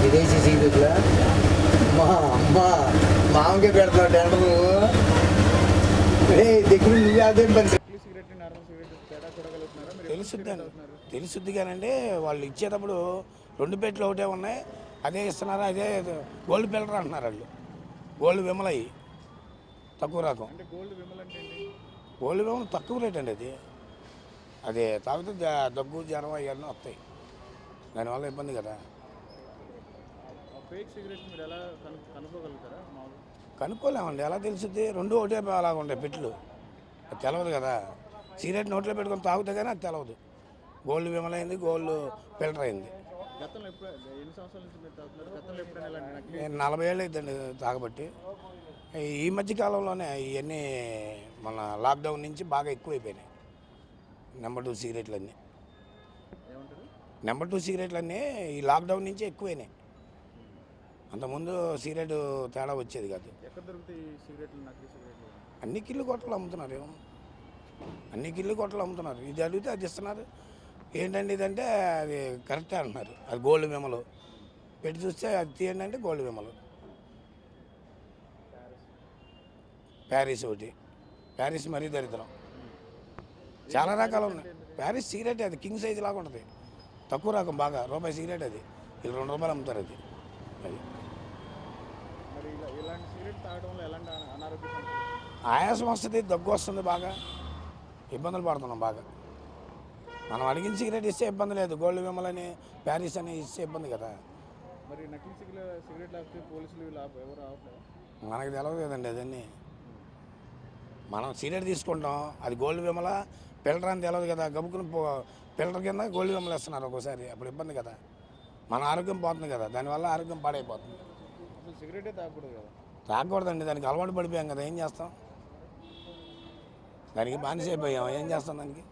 విదేశీ సీరియల్లా మా అమ్మ మామకే పెడతావు టెండరు దగ్గర నువ్వు అదే పని తెలుసుద్ది కానండి. వాళ్ళు ఇచ్చేటప్పుడు 2 పెట్లు ఒకటే ఉన్నాయి, అదే ఇస్తున్నారు, అదే గోల్డ్ పిల్లర్ అంటున్నారు వాళ్ళు. గోల్డ్ విమలయ్యి తక్కువ రకం. గోల్డ్ విమల తక్కువ రేట్ అండి అది. అదే తాగితే దగ్గు జ్వరం అవన్నీ వస్తాయి, దానివల్ల ఇబ్బంది కదా. కనుక్కోలేమండి, ఎలా తెలుసుద్ది? 2 ఒకటే అలాగ ఉంటాయి పెట్లు, అది తెలవదు కదా. సిగరెట్ నోట్లో పెట్టుకొని తాగుతా కానీ అది తెలవదు. గోల్డ్ విమల అయింది, గోల్డ్ ఫిల్టర్ అయింది. నేను 40 ఏళ్ళు అవుతుందండి తాగబట్టి. ఈ మధ్య కాలంలోనే ఇవన్నీ మన లాక్డౌన్ నుంచి బాగా ఎక్కువైపోయినాయి. నెంబర్ 2 సిగరెట్లన్నీ ఈ లాక్డౌన్ నుంచి ఎక్కువైనాయి. అంతకుముందు సిగరెట్ తేడా వచ్చేది కాదు. అన్ని కిల్లు కొట్టలు అమ్ముతున్నారు, ఇది అడిగితే అది ఇస్తున్నారు. ఏంటండి ఇదంటే అది కరెక్టే అంటున్నారు. అది గోల్డ్ మెమలు పెట్టి చూస్తే అది తీయండి అంటే గోల్డ్ విమల్. ప్యారిస్ ఒకటి, ప్యారిస్ మరీ దరిద్రం. చాలా రకాలు ఉన్నాయి. ప్యారిస్ సిగరెట్ అది కింగ్ సైజ్ లాగా ఉంటుంది, తక్కువ రకం, బాగా రూపాయి సిగరెట్ అది. వీళ్ళు ₹2 అమ్ముతారు అది. అది ఆయాసం వస్తుంది, దగ్గు వస్తుంది, బాగా ఇబ్బందులు పడుతున్నాం బాగా. మనం అడిగిన సిగరెట్ ఇస్తే ఇబ్బంది లేదు, గోల్డ్ విమల్ అని ప్యారిస్ అని ఇస్తే ఇబ్బంది కదా. మనకు తెలియదు కదండి అదన్నీ. మనం సిగరెట్ తీసుకుంటాం, అది గోల్డ్ విమల ఫిల్టర్ అని తెలియదు కదా. గబుకుని ఫిల్టర్ కింద గోల్డ్ విమల్ ఇస్తున్నారు ఒక్కోసారి, అప్పుడు ఇబ్బంది కదా. మన ఆరోగ్యం పోతుంది కదా, దానివల్ల ఆరోగ్యం పాడైపోతుంది. సిగరెటే తాగకూడదు కదా. తాగకూడదండి, దానికి అలవాటు పడిపోయాం కదా, ఏం చేస్తాం. దానికి బానిస అయిపోయాం, ఏం చేస్తాం దానికి.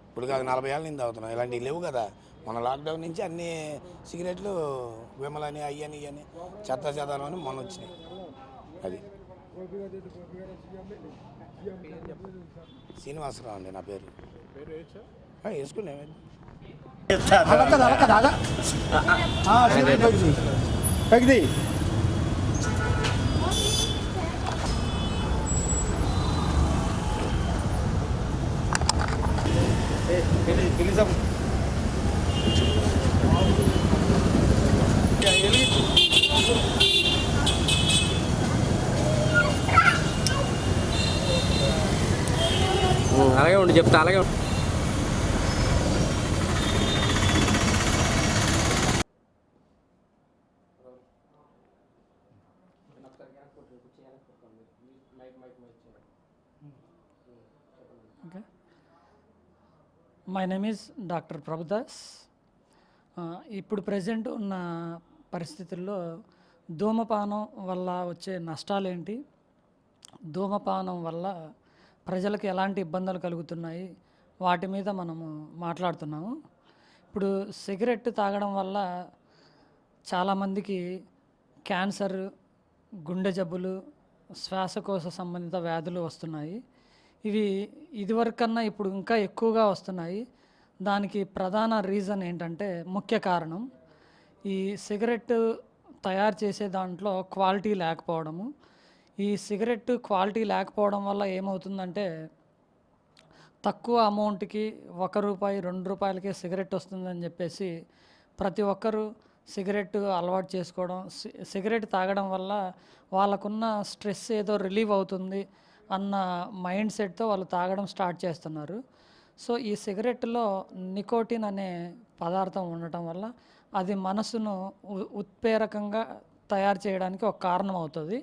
ఇప్పుడు కాదు 40 ఏళ్ళ నుంచి తాగుతున్నాం, ఇలాంటివి లేవు కదా. మన లాక్డౌన్ నుంచి అన్ని సిగరెట్లు విమలని అయ్యని ఇవని చెత్త చెదాను అని మొన్న వచ్చినాయి. అది శ్రీనివాసరావు అండి నా పేరు. వేసుకునే అలాగే ఉండి చెప్తా, అలాగే Okay. My name is Dr. Prabhudas. ఇప్పుడు ప్రజెంట్ ఉన్న పరిస్థితుల్లో ధూమపానం వల్ల వచ్చే నష్టాలు ఏంటి, ధూమపానం వల్ల ప్రజలకు ఎలాంటి ఇబ్బందులు కలుగుతున్నాయి, వాటి మీద మనము మాట్లాడుతున్నాము. ఇప్పుడు సిగరెట్ తాగడం వల్ల చాలామందికి క్యాన్సర్, గుండె జబ్బులు, శ్వాసకోశ సంబంధిత వ్యాధులు వస్తున్నాయి. ఇవి ఇదివరకన్నా ఇప్పుడు ఇంకా ఎక్కువగా వస్తున్నాయి. దానికి ప్రధాన రీజన్ ఏంటంటే, ముఖ్య కారణం ఈ సిగరెట్ తయారు చేసే దాంట్లో క్వాలిటీ లేకపోవడము. ఈ సిగరెట్ క్వాలిటీ లేకపోవడం వల్ల ఏమవుతుందంటే, తక్కువ అమౌంట్కి ₹1, ₹2కే సిగరెట్ వస్తుందని చెప్పేసి ప్రతి ఒక్కరూ సిగరెట్ అలవాటు చేసుకోవడం, సిగరెట్ తాగడం వల్ల వాళ్ళకున్న స్ట్రెస్ ఏదో రిలీవ్ అవుతుంది అన్న మైండ్ సెట్తో వాళ్ళు తాగడం స్టార్ట్ చేస్తున్నారు. సో ఈ సిగరెట్లో నికోటిన్ అనే పదార్థం ఉండటం వల్ల అది మనసును ఉత్ప్రేరకంగా తయారు చేయడానికి ఒక కారణం అవుతుంది.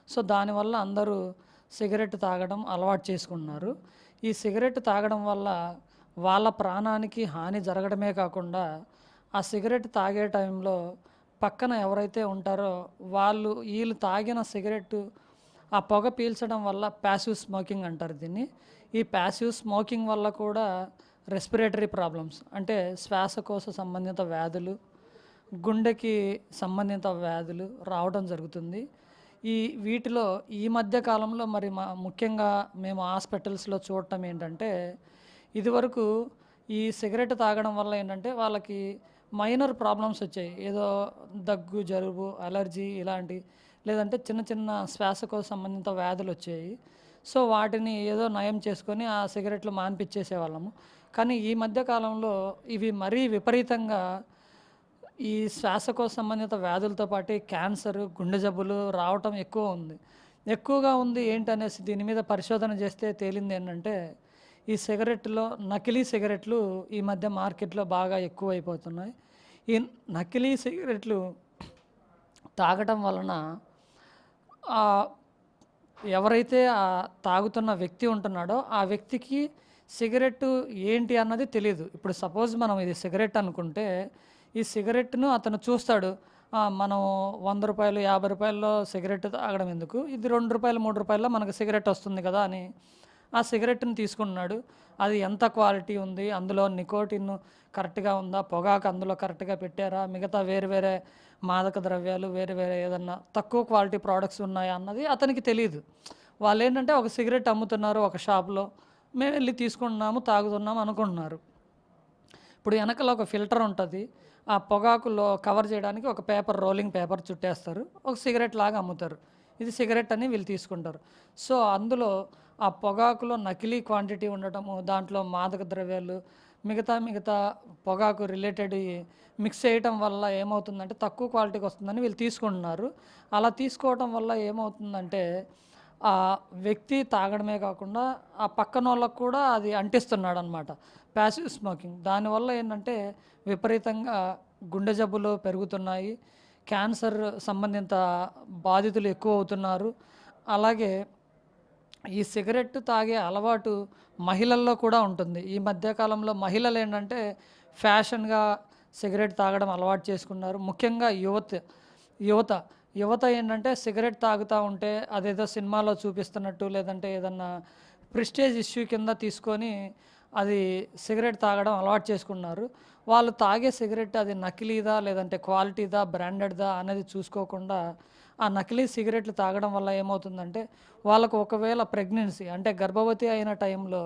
సో దానివల్ల అందరూ సిగరెట్ తాగడం అలవాటు చేసుకుంటున్నారు. ఈ సిగరెట్ తాగడం వల్ల వాళ్ళ ప్రాణానికి హాని జరగడమే కాకుండా, ఆ సిగరెట్ తాగే టైంలో పక్కన ఎవరైతే ఉంటారో వీళ్ళు తాగిన సిగరెట్ ఆ పొగ పీల్చడం వల్ల ప్యాసివ్ స్మోకింగ్ అంటారు దీన్ని. ఈ ప్యాసివ్ స్మోకింగ్ వల్ల కూడా రెస్పిరేటరీ ప్రాబ్లమ్స్, అంటే శ్వాసకోశ సంబంధిత వ్యాధులు, గుండెకి సంబంధిత వ్యాధులు రావడం జరుగుతుంది. వీటిలో ఈ మధ్య కాలంలో మరి ముఖ్యంగా మేము హాస్పిటల్స్లో చూడటం ఏంటంటే, ఇదివరకు ఈ సిగరెట్ తాగడం వల్ల ఏంటంటే వాళ్ళకి మైనర్ ప్రాబ్లమ్స్ వచ్చాయి, ఏదో దగ్గు, జలుబు, అలర్జీ ఇలాంటి, లేదంటే చిన్న చిన్న శ్వాసకోశ సంబంధిత వ్యాధులు వచ్చాయి. సో వాటిని ఏదో నయం చేసుకొని ఆ సిగరెట్లు మాన్పించేసేవాళ్ళము. కానీ ఈ మధ్య కాలంలో ఇవి మరీ విపరీతంగా ఈ శ్వాసకోశ సంబంధిత వ్యాధులతో పాటు క్యాన్సర్, గుండె జబ్బులు రావటం ఎక్కువగా ఉంది. ఏంటనేసి దీని మీద పరిశోధన చేస్తే తేలింది ఏంటంటే, ఈ సిగరెట్లో నకిలీ సిగరెట్లు ఈ మధ్య మార్కెట్లో బాగా ఎక్కువైపోతున్నాయి. ఈ నకిలీ సిగరెట్లు తాగటం వలన ఎవరైతే తాగుతున్న వ్యక్తి ఉంటున్నాడో ఆ వ్యక్తికి సిగరెట్ ఏంటి అన్నది తెలియదు. ఇప్పుడు సపోజ్ మనం ఇది సిగరెట్ అనుకుంటే, ఈ సిగరెట్ను అతను చూస్తాడు, మనం ₹100, ₹50 సిగరెట్ తాగడం ఎందుకు, ఇది ₹2, ₹3 మనకు సిగరెట్ వస్తుంది కదా అని ఆ సిగరెట్ని తీసుకున్నాడు. అది ఎంత క్వాలిటీ ఉంది, అందులో నికోటిన్ కరెక్ట్గా ఉందా, పొగాకు అందులో కరెక్ట్గా పెట్టారా, మిగతా వేరే మాదక ద్రవ్యాలు వేరే ఏదన్నా తక్కువ క్వాలిటీ ప్రోడక్ట్స్ ఉన్నాయా అన్నది అతనికి తెలియదు. వాళ్ళు ఏంటంటే ఒక సిగరెట్ అమ్ముతున్నారు ఒక షాప్లో, మేము వెళ్ళి తీసుకుంటున్నాము, తాగుతున్నాము అనుకుంటున్నారు. ఇప్పుడు వెనకాల ఒక ఫిల్టర్ ఉంటుంది, ఆ పొగాకులో కవర్ చేయడానికి ఒక పేపర్, రోలింగ్ పేపర్ చుట్టేస్తారు. ఒక సిగరెట్ లాగా అమ్ముతారు. ఇది సిగరెట్ అని వీళ్ళు తీసుకుంటారు. సో అందులో ఆ పొగాకులో నకిలీ క్వాంటిటీ ఉండటము, దాంట్లో మాదక ద్రవ్యాలు, మిగతా పొగాకు రిలేటెడ్ మిక్స్ చేయటం వల్ల ఏమవుతుందంటే తక్కువ క్వాలిటీకి వస్తుందని వీళ్ళు తీసుకుంటున్నారు. అలా తీసుకోవటం వల్ల ఏమవుతుందంటే ఆ వ్యక్తి తాగడమే కాకుండా ఆ పక్కనోళ్ళకు కూడా అది అంటిస్తున్నాడు అనమాట. Passive smoking. దానివల్ల ఏంటంటే విపరీతంగా గుండె జబ్బులు పెరుగుతున్నాయి, క్యాన్సర్ సంబంధిత బాధితులు ఎక్కువ అవుతున్నారు. అలాగే ఈ సిగరెట్ తాగే అలవాటు మహిళల్లో కూడా ఉంటుంది. ఈ మధ్యకాలంలో మహిళలు ఏంటంటే ఫ్యాషన్గా సిగరెట్ తాగడం అలవాటు చేసుకున్నారు. ముఖ్యంగా యువత యువత ఏంటంటే సిగరెట్ తాగుతూ ఉంటే అదేదో సినిమాలో చూపిస్తున్నట్టు, లేదంటే ఏదన్నా ప్రెస్టేజ్ ఇష్యూ కింద తీసుకొని అది సిగరెట్ తాగడం అలవాటు చేసుకున్నారు. వాళ్ళు తాగే సిగరెట్ అది నకిలీదా, లేదంటే క్వాలిటీదా, బ్రాండెడ్దా అనేది చూసుకోకుండా ఆ నకిలీ సిగరెట్లు తాగడం వల్ల ఏమవుతుందంటే వాళ్ళకు ఒకవేళ ప్రెగ్నెన్సీ అంటే గర్భవతి అయిన టైంలో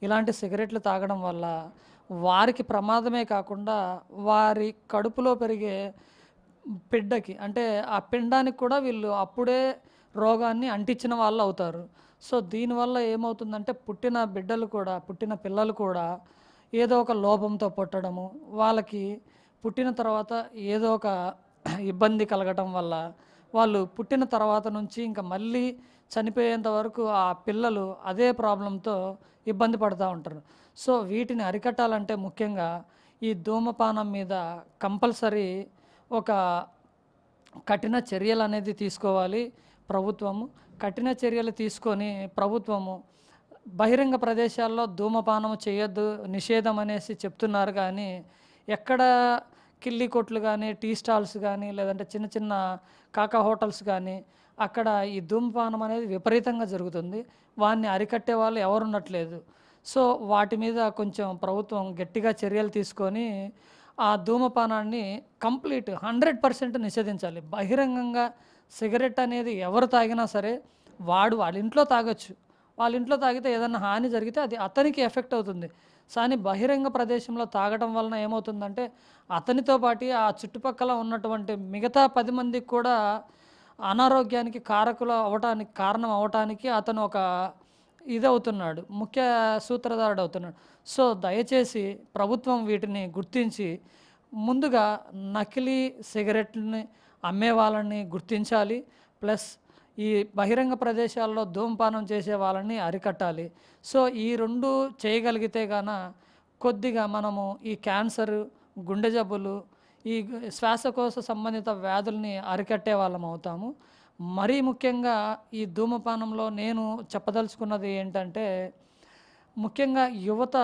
ఇలాంటి సిగరెట్లు తాగడం వల్ల వారికి ప్రమాదమే కాకుండా వారి కడుపులో పెరిగే బిడ్డకి అంటే ఆ పిండానికి కూడా వీళ్ళు అప్పుడే రోగాన్ని అంటించిన వాళ్ళు అవుతారు. సో దీనివల్ల ఏమవుతుందంటే పుట్టిన పిల్లలు కూడా ఏదో ఒక లోపంతో పుట్టడము, వాళ్ళకి పుట్టిన తర్వాత ఏదో ఒక ఇబ్బంది కలగటం వల్ల వాళ్ళు పుట్టిన తర్వాత నుంచి ఇంకా మళ్ళీ చనిపోయేంత వరకు ఆ పిల్లలు అదే ప్రాబ్లంతో ఇబ్బంది పడుతూ ఉంటారు. సో వీటిని అరికట్టాలంటే ముఖ్యంగా ఈ ధూమపానం మీద కంపల్సరీ ఒక కఠిన చర్యలు అనేది తీసుకోవాలి ప్రభుత్వము. కఠిన చర్యలు తీసుకొని ప్రభుత్వము బహిరంగ ప్రదేశాల్లో ధూమపానం చేయొద్దు, నిషేధం అనేసి చెప్తున్నారు. కానీ ఎక్కడ కిల్లి కొట్లు కానీ, టీ స్టాల్స్ కానీ, లేదంటే చిన్న చిన్న కాకా హోటల్స్ కానీ అక్కడ ఈ ధూమపానం అనేది విపరీతంగా జరుగుతుంది. వాన్ని అరికట్టే వాళ్ళు ఎవరు ఉండట్లేదు. సో వాటి మీద కొంచెం ప్రభుత్వం గట్టిగా చర్యలు తీసుకొని ఆ ధూమపానాన్ని కంప్లీట్ 100% నిషేధించాలి. బహిరంగంగా సిగరెట్ అనేది ఎవరు తాగినా సరే వాళ్ళ ఇంట్లో తాగొచ్చు. వాళ్ళ ఇంట్లో తాగితే ఏదైనా హాని జరిగితే అది అతనికి ఎఫెక్ట్ అవుతుంది. కానీ బహిరంగ ప్రదేశంలో తాగడం వలన ఏమవుతుందంటే అతనితో పాటు ఆ చుట్టుపక్కల ఉన్నటువంటి మిగతా 10 మందికి కూడా అనారోగ్యానికి కారణం అవటానికి అతను ఒక ఇదవుతున్నాడు, ముఖ్య సూత్రధారుడు అవుతున్నాడు. సో దయచేసి ప్రభుత్వం వీటిని గుర్తించి ముందుగా నకిలీ సిగరెట్లని అమ్మే వాళ్ళని గుర్తించాలి. ప్లస్ ఈ బహిరంగ ప్రదేశాల్లో ధూమపానం చేసే వాళ్ళని అరికట్టాలి. సో ఈ రెండు చేయగలిగితే గాన కొద్దిగా మనము ఈ క్యాన్సర్, గుండె జబ్బులు, ఈ శ్వాసకోశ సంబంధిత వ్యాధుల్ని అరికట్టే వాళ్ళం అవుతాము. మరీ ముఖ్యంగా ఈ ధూమపానంలో నేను చెప్పదలుచుకున్నది ఏంటంటే ముఖ్యంగా యువత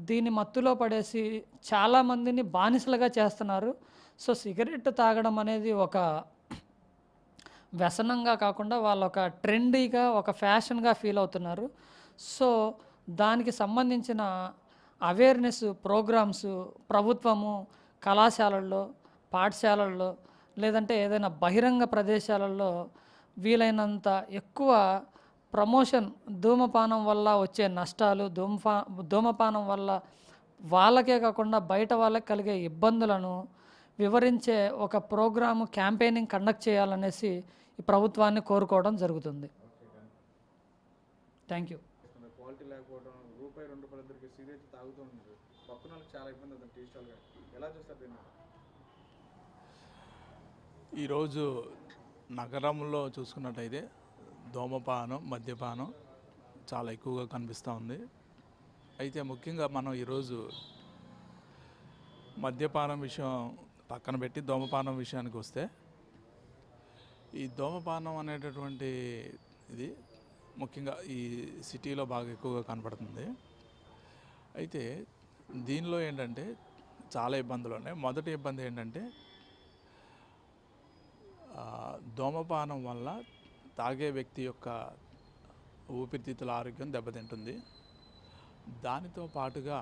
దీని మత్తులో పడేసి చాలామందిని బానిసలుగా చేస్తున్నారు. సో సిగరెట్ తాగడం అనేది ఒక వ్యసనంగా కాకుండా వాళ్ళు ఒక ట్రెండీగా, ఒక ఫ్యాషన్గా ఫీల్ అవుతున్నారు. సో దానికి సంబంధించిన అవేర్నెస్ ప్రోగ్రామ్స్ ప్రభుత్వము కళాశాలల్లో, పాఠశాలల్లో, లేదంటే ఏదైనా బహిరంగ ప్రదేశాలలో వీలైనంత ఎక్కువ ప్రమోషన్, ధూమపానం వల్ల వచ్చే నష్టాలు, ధూమపానం వల్ల వాళ్ళకే కాకుండా బయట వాళ్ళకి కలిగే ఇబ్బందులను వివరించే ఒక ప్రోగ్రాము, క్యాంపెయినింగ్ కండక్ట్ చేయాలనేసి ఈ ప్రభుత్వాన్ని కోరుకోవడం జరుగుతుంది. Thank you. క్వాలిటీ లేకపోవడం, రూపాయి 2 రూపాయల దగ్గరికి సిగరెట్ తాగుతూ ఉంటారు. పక్కన వాళ్ళకి చాలా ఇబ్బంది అవుతుంది టీ స్టాల్గా. ఎలా చూస్తారు దీన్ని? ఈరోజు నగరంలో చూసుకున్నట్టయితే ధూమపానం, మద్యపానం చాలా ఎక్కువగా కనిపిస్తూ ఉంది. అయితే ముఖ్యంగా మనం ఈరోజు మద్యపానం విషయం పక్కన పెట్టి ధూమపానం విషయానికి వస్తే, ఈ ధూమపానం అనేటటువంటి ఇది ముఖ్యంగా ఈ సిటీలో బాగా ఎక్కువగా కనపడుతుంది. అయితే దీనిలో ఏంటంటే చాలా ఇబ్బందులు ఉన్నాయి. మొదటి ఇబ్బంది ఏంటంటే ధూమపానం వల్ల తాగే వ్యక్తి యొక్క ఊపిరితిత్తుల ఆరోగ్యం దెబ్బతింటుంది. దానితో పాటుగా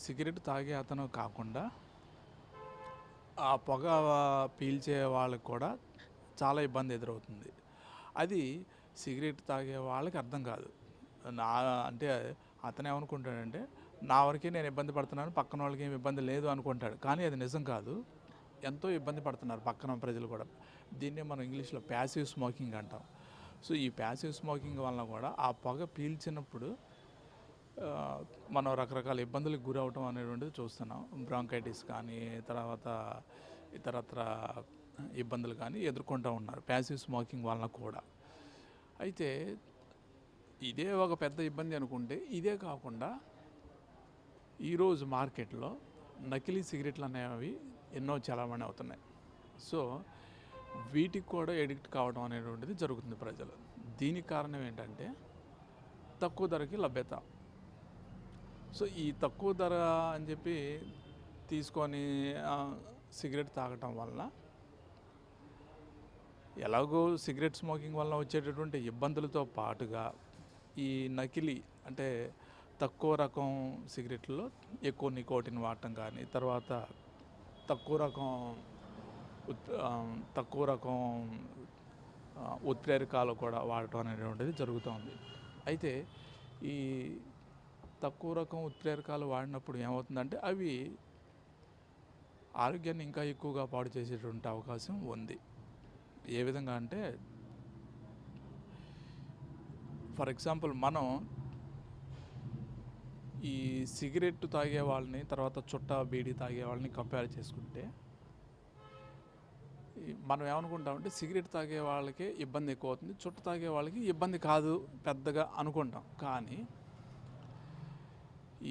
సిగరెట్ తాగే అతను కాకుండా ఆ పొగ పీల్చే వాళ్ళకి కూడా చాలా ఇబ్బంది ఎదురవుతుంది. అది సిగరెట్ తాగే వాళ్ళకి అర్థం కాదు. అంటే అతను ఏమనుకుంటాడంటే నా వరకే నేను ఇబ్బంది పడుతున్నాను, పక్కన వాళ్ళకి ఏమి ఇబ్బంది లేదు అనుకుంటాడు. కానీ అది నిజం కాదు. ఎంతో ఇబ్బంది పడుతున్నారు పక్కన ప్రజలు కూడా. దీన్నే మనం ఇంగ్లీష్లో ప్యాసివ్ స్మోకింగ్ అంటాం. సో ఈ ప్యాసివ్ స్మోకింగ్ వలన కూడా ఆ పొగ పీల్చినప్పుడు మనం రకరకాల ఇబ్బందులకు గురవటం అనేటువంటిది చూస్తున్నాం. బ్రాంకైటిస్ కానీ, తర్వాత ఇతరత్ర ఇబ్బందులు కానీ ఎదుర్కొంటూ ఉన్నారు ప్యాసివ్ స్మోకింగ్ వలన కూడా. అయితే ఇదే ఒక పెద్ద ఇబ్బంది అనుకుంటే, ఇదే కాకుండా ఈరోజు మార్కెట్లో నకిలీ సిగరెట్లు అనేవి ఎన్నో చలామణి అవుతున్నాయి. సో వీటికి కూడా ఎడిక్ట్ కావడం అనేటువంటిది జరుగుతుంది ప్రజలు. దీనికి కారణం ఏంటంటే తక్కువ ధరకి లభ్యత. సో ఈ తక్కువ ధర అని చెప్పి తీసుకొని సిగరెట్ తాగటం వల్ల ఎలాగో సిగరెట్ స్మోకింగ్ వల్ల వచ్చేటటువంటి ఇబ్బందులతో పాటుగా ఈ నకిలీ అంటే తక్కువ రకం సిగరెట్లో ఎక్కువ నికోటిన్ వాడటం కానీ, తర్వాత తక్కువ రకం ఉత్ప్రేరకాలు కూడా వాడటం అనేటువంటిది జరుగుతుంది. అయితే ఈ తక్కువ రకం ఉత్ప్రేరకాలు వాడినప్పుడు ఏమవుతుందంటే అవి ఆరోగ్యాన్ని ఇంకా ఎక్కువగా పాడు చేసేటువంటి అవకాశం ఉంది. ఏ విధంగా అంటే, ఫర్ ఎగ్జాంపుల్ మనం ఈ సిగరెట్ తాగే వాళ్ళని, తర్వాత చుట్ట బీడీ తాగే వాళ్ళని కంపేర్ చేసుకుంటే మనం ఏమనుకుంటామంటే సిగరెట్ తాగే వాళ్ళకి ఇబ్బంది ఎక్కువ అవుతుంది, చుట్ట తాగే వాళ్ళకి ఇబ్బంది కాదు పెద్దగా అనుకుంటాం. కానీ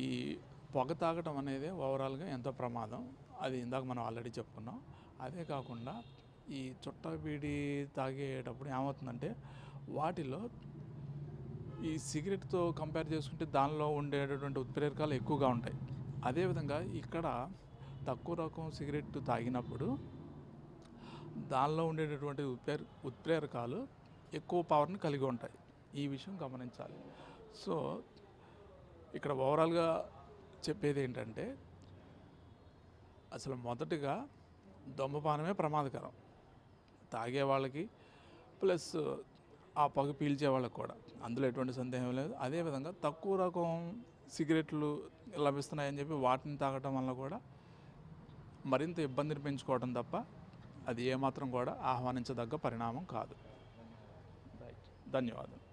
ఈ పొగ తాగటం అనేది ఓవరాల్గా ఎంతో ప్రమాదం. అది ఇందాక మనం ఆల్రెడీ చెప్పుకున్నాం. అదే కాకుండా ఈ చుట్ట బీడీ తాగేటప్పుడు ఏమవుతుందంటే వాటిలో ఈ సిగరెట్తో కంపేర్ చేసుకుంటే దానిలో ఉండేటటువంటి ఉత్ప్రేరకాలు ఎక్కువగా ఉంటాయి. అదేవిధంగా ఇక్కడ తక్కువ రకం సిగరెట్ తాగినప్పుడు దానిలో ఉండేటటువంటి ఉత్ప్రేరకాలు ఎక్కువ పవర్ని కలిగి ఉంటాయి. ఈ విషయం గమనించాలి. సో ఇక్కడ ఓవరాల్గా చెప్పేది ఏంటంటే, అసలు మొదటిగా ధూమపానమే ప్రమాదకరం తాగే వాళ్ళకి, ప్లస్ ఆ పొగ పీల్చే వాళ్ళకి కూడా. అందులో ఎటువంటి సందేహం లేదు. అదేవిధంగా తక్కువ రకం సిగరెట్లు లభిస్తున్నాయని చెప్పి వాటిని తాగటం వల్ల కూడా మరింత ఇబ్బందిని పెంచుకోవడం తప్ప అది ఏమాత్రం కూడా ఆహ్వానించదగ్గ పరిణామం కాదు. ధన్యవాదాలు.